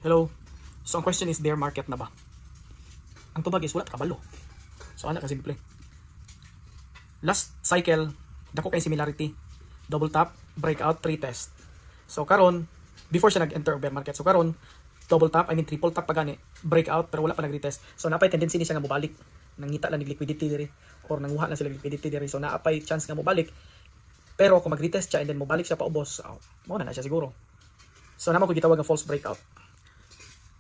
Hello. So ang question is, bear market na ba? Ang tubag is wala kabalo. So ana ka simple. Last cycle dako kay similarity. Double top, breakout, pre-test. So karon before siya nag-enter bear market. So karon double top, triple top pa gani, breakout pero wala pa nag-retest. So napay tendency ni siya nga mobalik. Nangita lang nig liquidity diri or nanguha lang sila liquidity diri. So naapay chance nga mobalik. Pero kung mag-retest siya and then mobalik siya pa ubos, mo na siya siguro. So namo ko gitawag nga false breakout.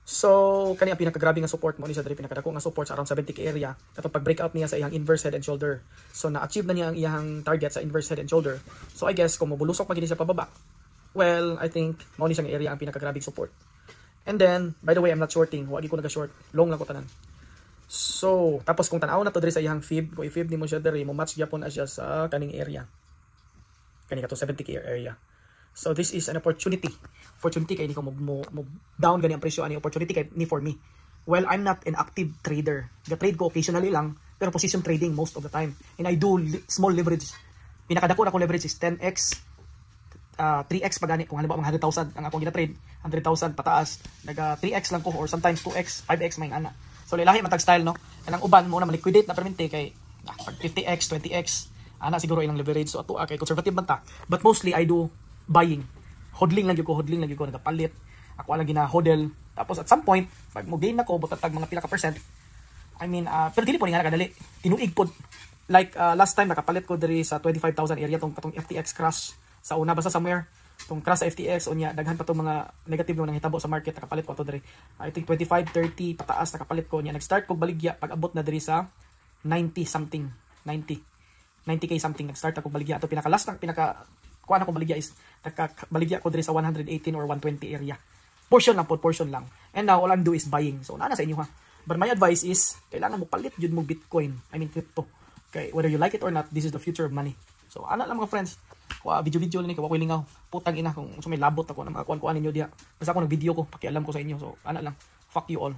So kani ang pinakagrabe nga support mo ni sa diri, pinakadako nga support sa around 70k area katong pag breakout niya sa iyang inverse head and shoulder. So na-achieve na niya ang iyang target sa inverse head and shoulder. So I guess kung mabulusok pa gid siya pababa, well, I think mao ni siyang area ang pinakagrabing support. And then, by the way, I'm not shorting, wagi ko naga-short, long lang ko tanan. So tapos kung tan-aw na to diri sa iyang fib, kung i-fib nimo siya diri, mo match gyapon na siya sa kaning area. Kani kato 70k area. So this is an opportunity. Opportunity kay ni ko mo down gani ang presyo ani, opportunity kay ni for me. Well, I'm not an active trader. Ga-trade ko occasionally lang, pero position trading most of the time. And I do small leverage. Pinakadako na akong leverage is 10x, 3x pa gani kung halimbawa mga 100,000 ang akong gina-trade, 100,000 pataas, naga 3x lang ko or sometimes 2x, 5x may ana. So lilahi matag style no. Kanang uban mo na liquidate na permente kay pag 50x, 20x ana siguro ilang leverage. So ato kay conservative man ta. But mostly I do buying. Hodling lang ko nagapalit. Ako lang gina-hodl. Tapos at some point, pag mo gain nako butatag mga pila ka percent. Pero dili po ni nga nakadali. Tinuig pod. Like last time nakapalit ko diri sa 25,000 area tong FTX crash sa una basta somewhere. Tong crash sa FTX unya daghan pa tong mga negative nga nahitabo sa market, nakapalit ko to diri. I think 25, 30 pataas nakapalit ko unya. Nag-start ko baligya pag abot na diri sa 90 something, 90k something nag-start ako baligya. Ato pinaka last kuha na ko baligya is baligya ko diri sa 118 or 120 area. Portion lang. And now all I'm do is buying. So nana sa inyo ha. But my advice is kailangan mo palit jud mo Bitcoin. Crypto. Okay, whether you like it or not, this is the future of money. So ana lang mga friends. Kuha video lang ni ko ko lingaw. Putang ina kung may labot ako na makakuan ninyo diha. Basta ako nag-video ko, pakialam ko sa inyo. So ana lang. Fuck you all.